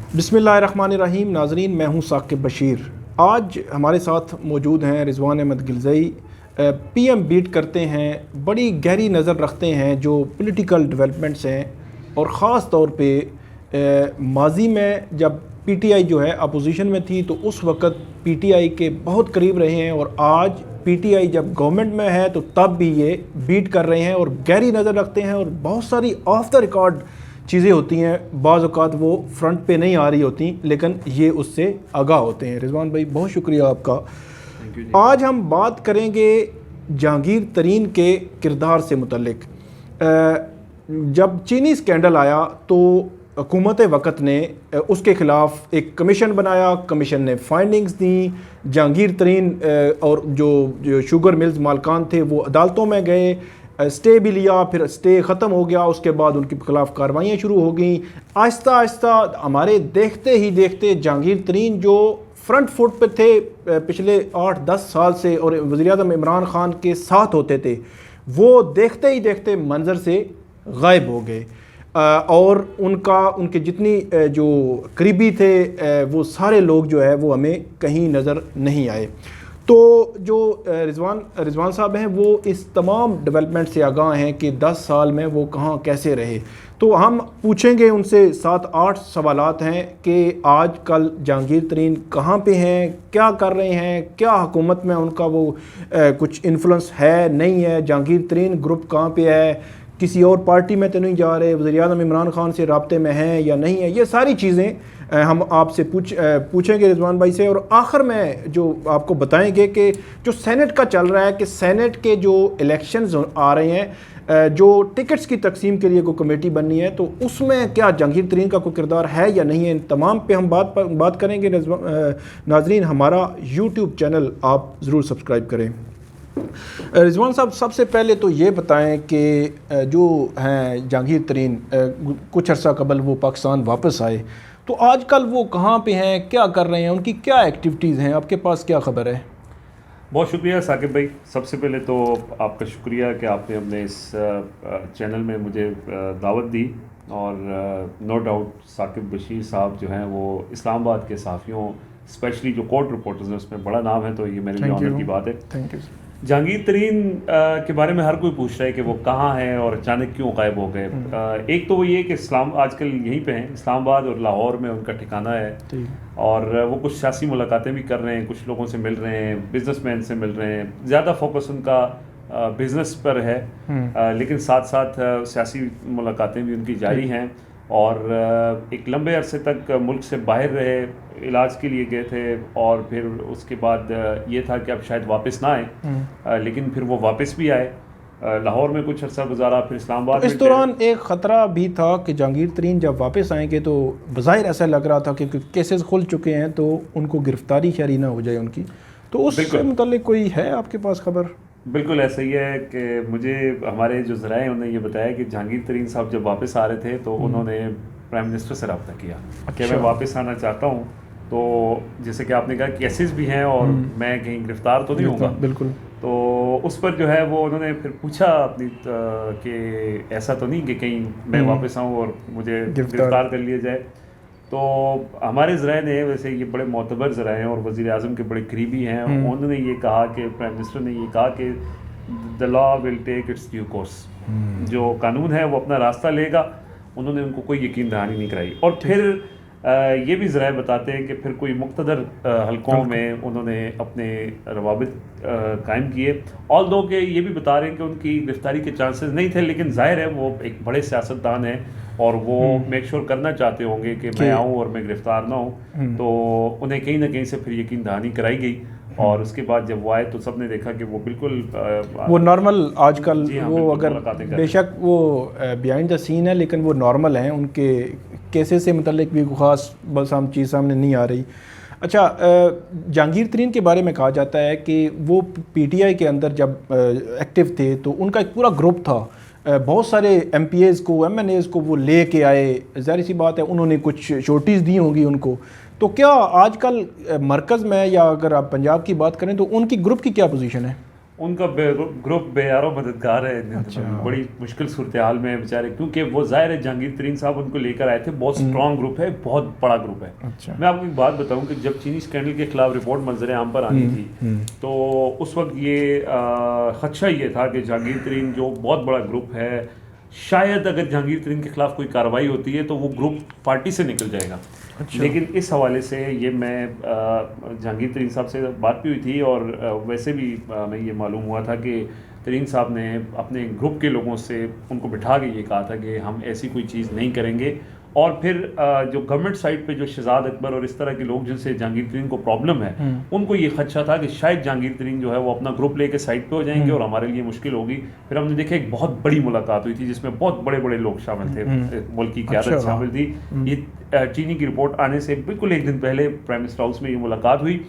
बिस्मिल्लाहिर्रहमानिर्रहीम। नाज़रीन, मैं हूँ साकिब बशीर। आज हमारे साथ मौजूद हैं रिजवान अहमद गिलज़ई। पीएम बीट करते हैं, बड़ी गहरी नज़र रखते हैं जो पॉलिटिकल डेवलपमेंट्स हैं, और ख़ास तौर पे माजी में जब पीटीआई जो है अपोजिशन में थी तो उस वक़्त पीटीआई के बहुत करीब रहे हैं, और आज पीटीआई जब गवर्नमेंट में है तो तब भी ये बीट कर रहे हैं और गहरी नज़र रखते हैं। और बहुत सारी ऑफ द रिकॉर्ड चीज़ें होती हैं, बाज़ औक़ात वो फ्रंट पे नहीं आ रही होती, लेकिन ये उससे आगाह होते हैं। रिजवान भाई, बहुत शुक्रिया आपका। आज हम बात करेंगे जहांगीर तरीन के किरदार से मुतल्लिक। जब चीनी स्कैंडल आया तो हुकूमत वक़्त ने उसके ख़िलाफ़ एक कमीशन बनाया, कमीशन ने फाइंडिंग्स दी। जहांगीर तरीन और जो शुगर मिल्स मालकान थे वो अदालतों में गए, स्टे भी लिया, फिर स्टे ख़त्म हो गया, उसके बाद उनके खिलाफ़ कार्रवाइयाँ शुरू हो गई। आहिस्ता आहिस्ता हमारे देखते ही देखते जहांगीर तरीन जो फ्रंट फुट पे थे पिछले 8-10 साल से और वज़ीर-ए-आज़म इमरान ख़ान के साथ होते थे, वो देखते ही देखते मंजर से गायब हो गए। और उनके जितनी जो करीबी थे वो सारे लोग जो है वो हमें कहीं नज़र नहीं आए। तो जो रिजवान साहब हैं वो इस तमाम डेवलपमेंट से आगाह हैं कि 10 साल में वो कहाँ कैसे रहे। तो हम पूछेंगे उनसे 7-8 सवालात हैं कि आज कल जहांगीर तरीन कहाँ पे हैं, क्या कर रहे हैं, क्या हुकूमत में उनका वो कुछ इन्फ्लुएंस है नहीं है, जहांगीर तरीन ग्रुप कहाँ पे है, किसी और पार्टी में तो नहीं जा रहे, वज़ीर-ए-आज़म इमरान ख़ान से राब्ते में हैं या नहीं है। ये सारी चीज़ें हम आपसे पूछेंगे रिजवान भाई से। और आखिर में जो आपको बताएंगे कि जो सेनेट का चल रहा है, कि सेनेट के जो इलेक्शंस आ रहे हैं, जो टिकट्स की तकसीम के लिए कोई कमेटी बननी है, तो उसमें क्या जहांगीर तरीन का कोई किरदार है या नहीं है, इन तमाम पे हम बात करेंगे। नाजरीन, हमारा यूट्यूब चैनल आप ज़रूर सब्सक्राइब करें। रिजवान साहब, सबसे पहले तो ये बताएं कि जो हैं जहांगीर तरीन, कुछ अर्सा कबल वो पाकिस्तान वापस आए, तो आजकल वो कहाँ पे हैं, क्या कर रहे हैं, उनकी क्या एक्टिविटीज़ हैं, आपके पास क्या ख़बर है? बहुत शुक्रिया साकिब भाई। सबसे पहले तो आपका शुक्रिया कि आपने अपने इस चैनल में मुझे दावत दी, और नो डाउट साकिब बशीर साहब जो हैं वो इस्लामाबाद के सहाफ़ियों, स्पेशली जो कोर्ट रिपोर्टर्स हैं, उसमें बड़ा नाम है, तो ये मेरे लिए ऑनर की बात है। Thank you. जहांगीर तरीन के बारे में हर कोई पूछ रहा है कि वो कहाँ हैं और अचानक क्यों गायब हो गए। एक तो वो ये कि आजकल यहीं पे हैं, इस्लामाबाद और लाहौर में उनका ठिकाना है, और वो कुछ सियासी मुलाकातें भी कर रहे हैं, कुछ लोगों से मिल रहे हैं, बिजनेसमैन से मिल रहे हैं। ज़्यादा फोकस उनका बिज़नेस पर है, लेकिन साथ साथ सियासी मुलाकातें भी उनकी जारी हैं। और एक लंबे अरसे तक मुल्क से बाहर रहे, इलाज के लिए गए थे, और फिर उसके बाद ये था कि अब शायद वापस ना आए, लेकिन फिर वो वापस भी आए। लाहौर में कुछ अर्सा गुजारा, फिर इस्लामाबाद तो इस दौरान एक ख़तरा भी था कि जहांगीर तरीन जब वापस आएंगे तो बज़ाहिर ऐसा लग रहा था कि केसेस खुल चुके हैं तो उनको गिरफ्तारी शरी ना हो जाए उनकी, तो उससे मुतल्लिक कोई है आपके पास खबर? बिल्कुल ऐसा ही है कि मुझे हमारे जो ज़राए हैं उन्होंने ये बताया कि जहांगीर तरीन साहब जब वापस आ रहे थे तो उन्होंने प्राइम मिनिस्टर से रब्ता किया कि मैं वापस आना चाहता हूँ। तो जैसे कि आपने कहा केसेस भी हैं और मैं कहीं गिरफ्तार तो नहीं होगा। बिल्कुल। तो उस पर जो है वो उन्होंने फिर पूछा अपनी कि ऐसा तो नहीं कि कहीं मैं वापस आऊँ और मुझे गिरफ्तार कर लिया जाए। तो हमारे ज़राए ने, वैसे ये बड़े मोतबर ज़राए हैं और वज़ीर-ए-आज़म के बड़े करीबी हैं, उन्होंने ये कहा कि प्राइम मिनिस्टर ने ये कहा कि the law will take its due course, जो कानून है वो अपना रास्ता लेगा। उन्होंने उनको कोई यकीन दहानी नहीं कराई। और फिर ये भी ज़राए बताते हैं कि फिर कोई मुक़्तदर हलकों में उन्होंने अपने रवाबित कायम किए। ऑल दो के ये भी बता रहे हैं कि उनकी गिरफ्तारी के चांसेस नहीं थे, लेकिन ज़ाहिर है वो एक बड़े सियासतदान हैं और वो मेक श्योर करना चाहते होंगे कि मैं आऊँ और मैं गिरफ्तार ना हूँ। तो उन्हें कहीं ना कहीं से फिर यकीन दहानी कराई गई, और उसके बाद जब वो आए तो सब ने देखा कि वो बिल्कुल वो नॉर्मल आजकल वो अगर बेशक वो बिहाइंड द सीन है, लेकिन वो नॉर्मल हैं, उनके केसेस से मुतल्लिक भी ख़ास बस हम चीज़ सामने नहीं आ रही। अच्छा, जहांगीर तरीन के बारे में कहा जाता है कि वो पीटीआई के अंदर जब एक्टिव थे तो उनका एक पूरा ग्रुप था, बहुत सारे एमपीएज़ को, एमएनएज़ को वो ले के आए। ज़ाहिर सी बात है उन्होंने कुछ शोटीज़ दी होंगी उनको। तो क्या आजकल मरकज़ में, या अगर आप पंजाब की बात करें, तो उनकी ग्रुप की क्या पोजीशन है? उनका ग्रुप बेयारो मददगार है। अच्छा। बड़ी मुश्किल सूरत हाल में है बेचारे, क्योंकि वो जाहिर है जहांगीर तरीन साहब उनको लेकर आए थे। बहुत स्ट्रॉन्ग ग्रुप है, बहुत बड़ा ग्रुप है। अच्छा। मैं आपको एक बात बताऊं कि जब चीनी स्कैंडल के खिलाफ रिपोर्ट मंजर आम पर आनी थी तो उस वक्त ये खदशा ये था कि जहांगीर तरीन जो बहुत बड़ा ग्रुप है, शायद अगर जहांगीर तरीन के खिलाफ कोई कार्रवाई होती है तो वो ग्रुप पार्टी से निकल जाएगा। अच्छा। लेकिन इस हवाले से ये मैं जहांगीर तरीन साहब से बात भी हुई थी और वैसे भी मैं ये मालूम हुआ था कि तरीन साहब ने अपने ग्रुप के लोगों से उनको बिठा के ये कहा था कि हम ऐसी कोई चीज़ नहीं करेंगे। और फिर जो गवर्नमेंट साइड पे जो शहजाद अकबर और इस तरह के लोग जिनसे जहांगीर तरीन को प्रॉब्लम है, उनको ये खदशा था कि शायद जहांगीर तरीन जो है वो अपना ग्रुप लेके साइड पे हो जाएंगे और हमारे लिए मुश्किल होगी। फिर हमने देखा एक बहुत बड़ी मुलाकात हुई थी जिसमें बहुत बड़े बड़े लोग शामिल थे, मुल्क की क़यादत शामिल थी। ये चीनी की रिपोर्ट आने से बिल्कुल एक दिन पहले प्राइम मिनिस्टर हाउस में ये मुलाकात हुई।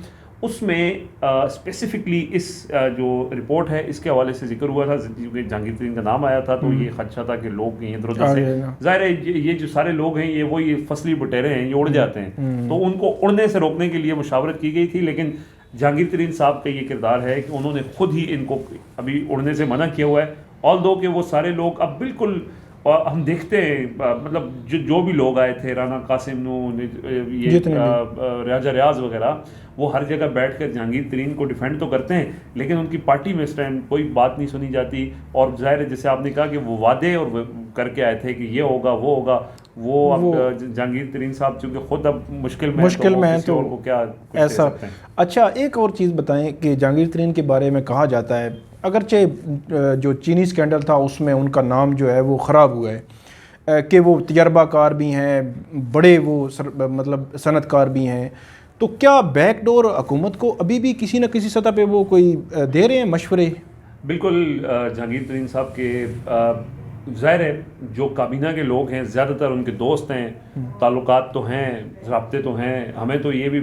उसमें स्पेसिफिकली इस जो रिपोर्ट है इसके हवाले से जिक्र हुआ था, क्योंकि जहांगीर तरीन का नाम आया था तो ये खदशा था कि लोग इधर उधर से, जाहिर है ये जो सारे लोग हैं ये फसली बटेरे हैं, ये उड़ जाते हैं, तो उनको उड़ने से रोकने के लिए मुशावरत की गई थी। लेकिन जहांगीर तरीन साहब का ये किरदार है कि उन्होंने खुद ही इनको अभी उड़ने से मना किया हुआ है। ऑल्दो कि वो सारे लोग अब बिल्कुल, और हम देखते हैं मतलब जो भी लोग आए थे, राना कासिम नू, ये राजा रियाज वगैरह, वो हर जगह बैठकर जहांगीर तरीन को डिफेंड तो करते हैं, लेकिन उनकी पार्टी में स्टैंड कोई बात नहीं सुनी जाती। और जाहिर है जैसे आपने कहा कि वो वादे और करके आए थे कि ये होगा वो होगा, वो अब जहांगीर तरीन साहब चूँकि खुद अब मुश्किल में हैं तो वो क्या ऐसा। अच्छा, एक और चीज़ बताएं कि जहांगीर तरीन के बारे में कहा जाता है, अगरचे जो चीनी स्कैंडल था उसमें उनका नाम जो है वो ख़राब हुआ है कि वो तजर्बाकार भी हैं, बड़े वो मतलब सनतकार भी हैं, तो क्या बैकडोर हुकूमत को अभी भी किसी न किसी सतह पे वो कोई दे रहे हैं मशवरे? बिल्कुल। जहांगीर तरीन साहब के ज़ाहिर है जो काबीना के लोग हैं ज़्यादातर उनके दोस्त हैं, ताल्लुकात तो हैं, राब्ते तो हैं। हमें तो ये भी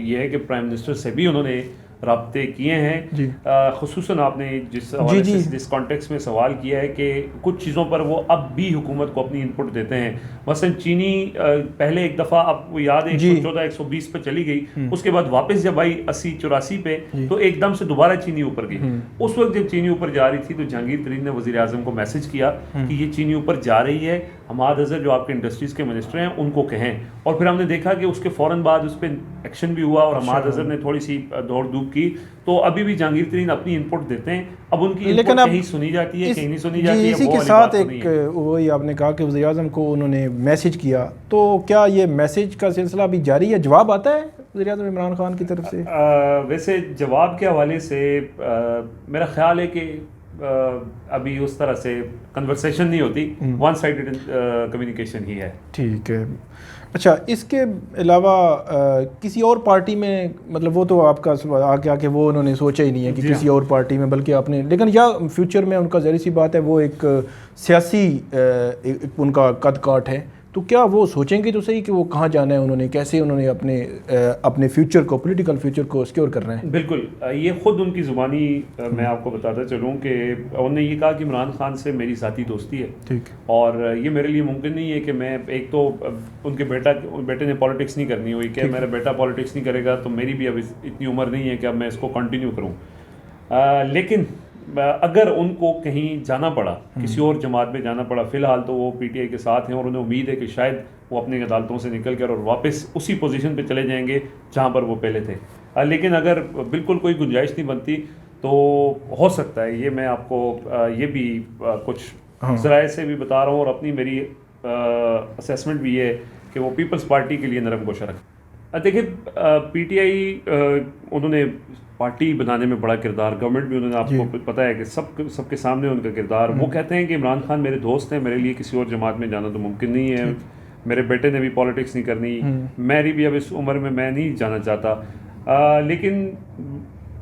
ये है कि प्राइम मिनिस्टर से भी उन्होंने राब्ते किए हैं। खुसूसन आपने जिस हवाले से जिस कॉन्टेक्स्ट में सवाल किया है कि कुछ चीज़ों पर वो अब भी हुकूमत को अपनी इनपुट देते हैं। मसलन चीनी पहले एक दफ़ा, आपको याद है 114 120 पे चली गई, उसके बाद वापस जब आई 80 84 पे तो एकदम से दोबारा चीनी ऊपर गई। उस वक्त जब चीनी ऊपर जा रही थी तो जहांगीर तरीन ने वज़ीर आज़म को मैसेज किया कि ये चीनी ऊपर जा रही है, हमाद अज़हर जो आपके इंडस्ट्रीज़ के मिनिस्टर हैं उनको कहें। और फिर हमने देखा कि उसके फ़ौरन बाद उस पर एक्शन भी हुआ और हमाद अज़हर ने थोड़ी सी दौड़ धूप की। तो अभी भी जहांगीर तरीन अपनी इनपुट देते हैं, अब उनकी इनपुट कहीं सुनी जाती है कहीं नहीं सुनी जाती है। इसी के साथ एक वही आपने कहा कि वज़ीर आज़म को उन्होंने मैसेज किया, तो क्या ये मैसेज का सिलसिला अभी जारी है? जवाब आता है वज़ीर आज़म इमरान खान की तरफ से? वैसे जवाब के हवाले से मेरा ख्याल है कि अभी उस तरह से कन्वर्सेशन नहीं होती, वन साइडेड कम्युनिकेशन ही है। ठीक है। अच्छा, इसके अलावा किसी और पार्टी में, मतलब वो तो आपका आके आके वो उन्होंने सोचा ही नहीं है कि किसी और पार्टी में, बल्कि आपने, लेकिन या फ्यूचर में उनका ज़ाहिर सी बात है वो एक सियासी उनका कद काट है, तो क्या वो सोचेंगे तो सही कि वो कहाँ जाना है, उन्होंने कैसे उन्होंने अपने फ्यूचर को, पॉलिटिकल फ्यूचर को सिक्योर करना है? बिल्कुल, ये ख़ुद उनकी ज़ुबानी मैं आपको बताता चलूँ कि उन्होंने ये कहा कि इमरान खान से मेरी ज़ाती दोस्ती है। ठीक। और ये मेरे लिए मुमकिन नहीं है कि मैं, एक तो उनके बेटे ने पॉलिटिक्स नहीं करनी हुई कि मेरा बेटा पॉलिटिक्स नहीं करेगा, तो मेरी भी अब इतनी उम्र नहीं है कि अब मैं इसको कंटिन्यू करूँ। लेकिन अगर उनको कहीं जाना पड़ा, किसी और जमात में जाना पड़ा, फ़िलहाल तो वो पीटीआई के साथ हैं और उन्हें उम्मीद है कि शायद वो अपनी अदालतों से निकल कर और वापस उसी पोजीशन पे चले जाएंगे जहां पर वो पहले थे। लेकिन अगर बिल्कुल कोई गुंजाइश नहीं बनती तो हो सकता है, ये मैं आपको ये भी कुछ ज़राए से भी बता रहा हूँ और अपनी मेरी असेसमेंट भी है कि वो पीपल्स पार्टी के लिए नरम गोशा रखें। देखिए, पीटीआई उन्होंने पार्टी बनाने में बड़ा किरदार, गवर्नमेंट भी उन्होंने, आपको पता है कि सबके सामने उनका किरदार। वो कहते हैं कि इमरान खान मेरे दोस्त हैं, मेरे लिए किसी और जमात में जाना तो मुमकिन नहीं है, मेरे बेटे ने भी पॉलिटिक्स नहीं करनी, मेरी भी अब इस उम्र में मैं नहीं जाना चाहता। लेकिन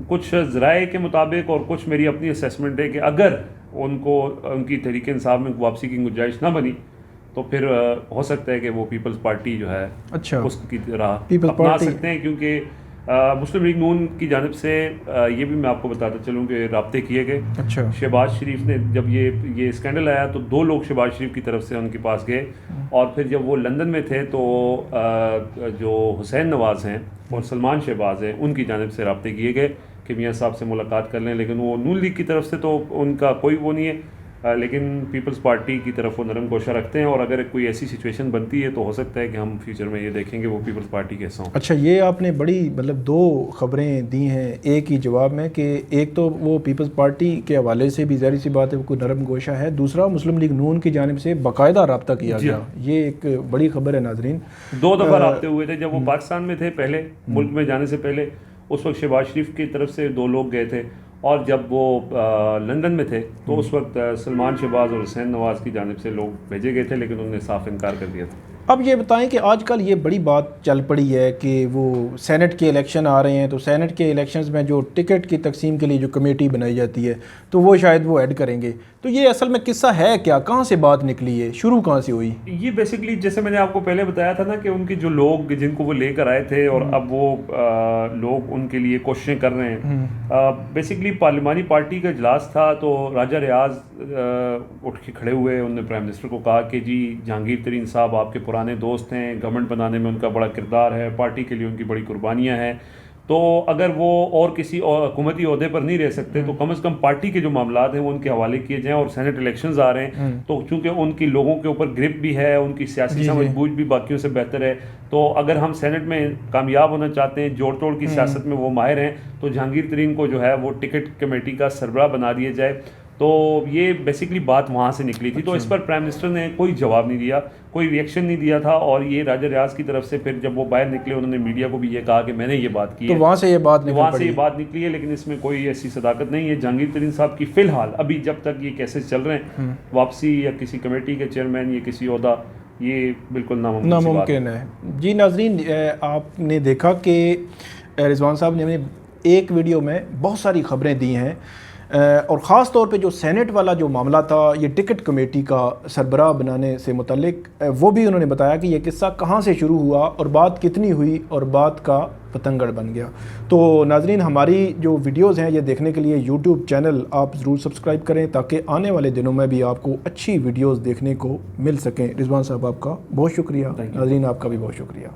कुछ ज़राए के मुताबिक और कुछ मेरी अपनी असेसमेंट है कि अगर उनको उनकी तहरीक इंसाफ में वापसी की गुंजाइश ना बनी तो फिर हो सकता है कि वो पीपल्स पार्टी जो है उसकी राह अपना सकते हैं, क्योंकि मुस्लिम लीग नून की जानिब से ये भी मैं आपको बताता चलूँ कि राब्ते किए गए। अच्छा। शहबाज शरीफ ने जब ये स्कैंडल आया तो 2 लोग शहबाज शरीफ की तरफ से उनके पास गए, और फिर जब वो लंदन में थे तो जो हुसैन नवाज़ हैं और सलमान शहबाज हैं उनकी जानिब से राब्ते किए गए कि मियाँ साहब से मुलाकात कर लें, लेकिन वो नून लीग की तरफ से तो उनका कोई वो नहीं है, लेकिन पीपल्स पार्टी की तरफ वो नरम गोशा रखते हैं। और अगर कोई ऐसी सिचुएशन बनती है तो हो सकता है कि हम फ्यूचर में ये देखेंगे वो पीपल्स पार्टी के हिस्सा हों। अच्छा, ये आपने बड़ी मतलब 2 खबरें दी हैं एक ही जवाब में, कि एक तो वो पीपल्स पार्टी के हवाले से भी ज़ाहिर सी बात है वो कोई नरम गोशा है, दूसरा मुस्लिम लीग नून की जानिब से बाकायदा रब्ता किया गया। ये एक बड़ी खबर है नाजरीन। 2 दफ़ा रब्ते हुए थे जब वो पाकिस्तान में थे, पहले मुल्क में जाने से पहले, उस वक्त शहबाज शरीफ की तरफ से 2 लोग गए थे, और जब वो लंदन में थे तो उस वक्त सलमान शहबाज और हुसैन नवाज़ की जानिब से लोग भेजे गए थे, लेकिन उन्होंने साफ इनकार कर दिया था। अब ये बताएं कि आजकल ये बड़ी बात चल पड़ी है कि वो सेनेट के इलेक्शन आ रहे हैं, तो सेनेट के इलेक्शंस में जो टिकट की तकसीम के लिए जो कमेटी बनाई जाती है तो वो शायद वो ऐड करेंगे। तो ये असल में किस्सा है क्या, कहाँ से बात निकली है, शुरू कहाँ से हुई? ये बेसिकली जैसे मैंने आपको पहले बताया था ना कि उनके जो लोग जिनको वो लेकर आए थे और अब वो लोग उनके लिए कोशिशें कर रहे हैं। बेसिकली पार्लिमानी पार्टी का इजलास था, तो राजा रियाज उठ के खड़े हुए, उन्होंने प्राइम मिनिस्टर को कहा कि जी जहांगीर तरीन साहब आपके पुराने दोस्त हैं, गवर्नमेंट बनाने में उनका बड़ा किरदार है, पार्टी के लिए उनकी बड़ी कुर्बानियाँ हैं, तो अगर वो और किसी और हुकूमती ओहदे पर नहीं रह सकते तो कम से कम पार्टी के जो मामलात हैं वो उनके हवाले किए जाएं। और सेनेट इलेक्शंस आ रहे हैं तो चूंकि उनकी लोगों के ऊपर ग्रिप भी है, उनकी सियासी समझबूझ भी बाकियों से बेहतर है, तो अगर हम सेनेट में कामयाब होना चाहते हैं, जोड़ तोड़ की सियासत में वो माहिर हैं, तो जहांगीर तरीन को जो है वो टिकट कमेटी का सरबराह बना दिया जाए। तो ये बेसिकली बात वहाँ से निकली थी। तो इस पर प्राइम मिनिस्टर ने कोई जवाब नहीं दिया, कोई रिएक्शन नहीं दिया था, और ये राजा रियाज की तरफ से फिर जब वो बाहर निकले उन्होंने मीडिया को भी ये कहा कि मैंने ये बात की तो है, वहाँ से ये बात निकली है, लेकिन इसमें कोई ऐसी सदाकत नहीं है। जहांगीर तरीन साहब की फ़िलहाल अभी जब तक ये केसेस चल रहे हैं, वापसी या किसी कमेटी के चेयरमैन या किसी ओहदा, ये बिल्कुल नामुमकिन है। जी नाजरीन, आपने देखा कि रिजवान साहब ने एक वीडियो में बहुत सारी खबरें दी हैं, और ख़ास तौर पे जो सेनेट वाला जो मामला था, ये टिकट कमेटी का सरबराह बनाने से मुतल्लिक, वो भी उन्होंने बताया कि ये किस्सा कहाँ से शुरू हुआ और बात कितनी हुई और बात का पतंगड़ बन गया। तो नाजरीन, हमारी जो वीडियोज़ हैं ये देखने के लिए यूट्यूब चैनल आप ज़रूर सब्सक्राइब करें ताकि आने वाले दिनों में भी आपको अच्छी वीडियोज़ देखने को मिल सकें। रिजवान साहब आपका बहुत शुक्रिया, नाजरीन आपका भी बहुत शुक्रिया।